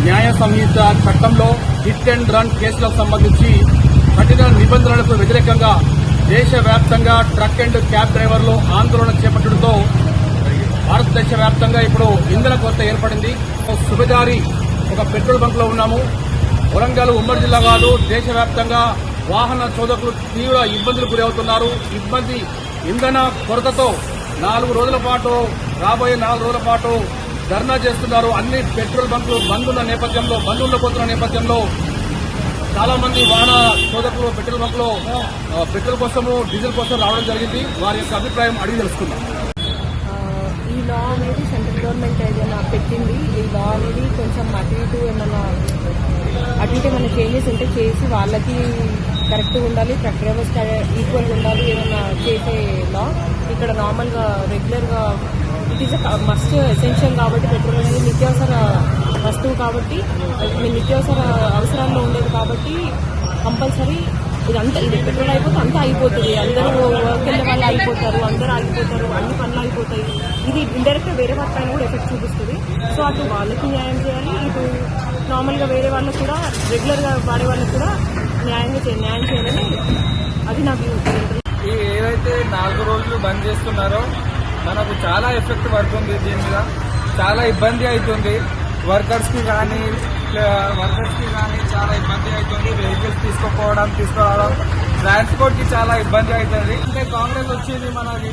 న్యాయ సంహిత చట్టంలో hit and run కేసులకు సంబంధించి కఠిన నిబంధనలకు వ్యతిరేకంగా దేశవ్యాప్తంగా ట్రక్ అండ్ క్యాబ్ డ్రైవర్లు ఆందోళన చేపట్టడంతో భారతదేశ వ్యాప్తంగా ఇప్పుడు ఇంధన కొరత ఏర్పడింది. సుబేదారి ఒక పెట్రోల్ బంక్ లో ఉన్నాము. వరంగల్ ఉమ్మడి జిల్లా కాదు, దేశవ్యాప్తంగా వాహన చోదకులు తీవ్ర ఇబ్బందులు గురవుతున్నారు. ఇంధన కొరతతో రాబోయే 4 రోజుల పాటు ధర్నా చేస్తున్నారు. అన్ని పెట్రోల్ బంకులు బంద్ ఉండబోతున్న నేపథ్యంలో చాలా మంది వాహన చోదకులు పెట్రోల్ బంకులో పెట్రోల్ కోసము డీజిల్ కోసం రావడం జరిగింది. వారి యొక్క అభిప్రాయం అడిగి తెలుసుకుందాం. ఈ లా అనేది సెంట్రల్ గవర్నమెంట్ ఏదైనా పెట్టింది. ఈ లా అనేది కొంచెం అటు ఇటు ఏమైనా చేంజెస్ ఉంటే చేసి వాళ్ళకి కరెక్ట్గా ఉండాలి, ట్రక్ డ్రైవర్స్ ఈక్వల్గా ఉండాలి ఏమైనా చేసే లా. ఇక్కడ నార్మల్గా రెగ్యులర్గా ఇట్ ఈస్ మస్ట్ ఎసెన్షియల్ కాబట్టి పెట్రోల్ అనేది నిత్యావసర వస్తువు కాబట్టి నిత్యావసర అవసరాల్లో ఉండేది కాబట్టి కంపల్సరీ ఇది పెట్రోల్ అయిపోతే అంతా అయిపోతుంది. అందరూ వర్క్ వెళ్ళే వాళ్ళు అయిపోతారు, అందరూ ఆగిపోతారు, అన్ని పనులు అయిపోతాయి. ఇది ఇండైరెక్ట్గా వేరే వారి పైన కూడా ఎఫెక్ట్ చూపిస్తుంది. సో అటు వాళ్ళకి న్యాయం చేయాలి, ఇటు నార్మల్గా వేరే వాళ్ళకు కూడా రెగ్యులర్గా వాడే వాళ్ళకి కూడా న్యాయం చేయాలని అది నా వ్యూ. ఏదైతే 4 రోజులు బంద్ చేస్తున్నారో మనకు చాలా ఎఫెక్ట్ పడుతుంది. దీని మీద చాలా ఇబ్బంది అవుతుంది. వర్కర్స్ కి కానీ చాలా ఇబ్బంది అవుతుంది. వెహికల్స్ తీసుకురావడం ట్రాన్స్పోర్ట్ కి చాలా ఇబ్బంది అవుతుంది. అంటే కాంగ్రెస్ వచ్చింది మనకి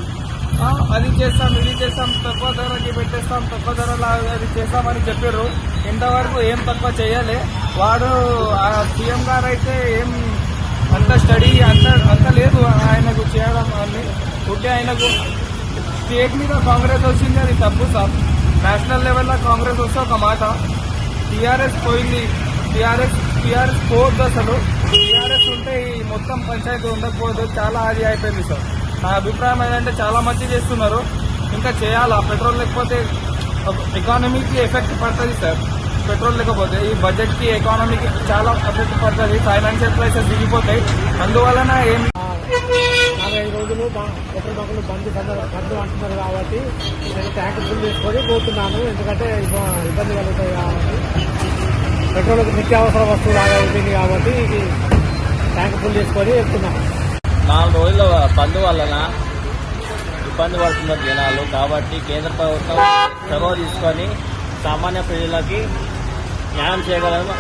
అది చేస్తాం ఇది చేస్తాం, తక్కువ ధరకి పెట్టేస్తాం, తక్కువ ధరలో అది చేస్తామని చెప్పారు. ఇంతవరకు ఏం తక్కువ చేయాలి. వాడు సీఎం గారు అయితే ఏం అంత స్టడీ అంత లేదు ఆయనకు చేయడం అని. ఉంటే ఆయనకు స్టేట్ మీద కాంగ్రెస్ వచ్చింది, అది తప్పు సార్. నేషనల్ లెవెల్లో కాంగ్రెస్ వస్తే ఒక మాట, టీఆర్ఎస్ పోయింది. టీఆర్ఎస్ పోవద్దు అసలు. టీఆర్ఎస్ ఉంటే ఈ మొత్తం పంచాయతీ ఉండకపోదు. చాలా అది అయిపోయింది సార్. నా అభిప్రాయం ఏంటంటే చాలా మంచి చేస్తున్నారు, ఇంకా చేయాలా. పెట్రోల్ లేకపోతే ఎకానమీకి ఎఫెక్ట్ పడుతుంది సార్. పెట్రోల్ లేకపోతే ఈ బడ్జెట్ కి ఎకానమీకి చాలా ఎఫెక్ట్ పడుతుంది. ఫైనాన్షియల్ ప్రైసెస్ దిగిపోతాయి. అందువలన 45 రోజులు పెట్రోల్ బంకులు బంద్ అంటున్నారు కాబట్టి నేను ట్యాంక్ ఫుల్ చేసుకొని పోతున్నాను. ఎందుకంటే ఇబ్బంది కలుగుతాయి కాబట్టి పెట్రోల్ నిత్యావసర వస్తువు లాగా అయిపోయింది కాబట్టి ఇది ట్యాంక్ ఫుల్ చేసుకొని వెళ్తున్నాను. 4 రోజుల బంద్ వలన ఇబ్బంది పడుతున్నారు జనాలు. కాబట్టి కేంద్ర ప్రభుత్వం చొరవ తీసుకొని సామాన్య ప్రజలకి న్యాయం చేయగలను.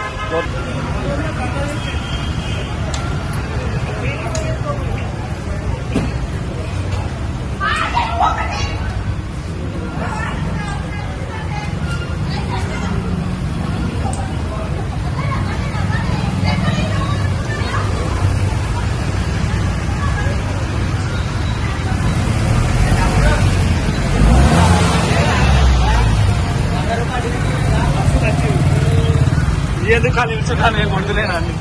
ఎందుకు నిల్చున్నాను నేను కొంటున్నాను.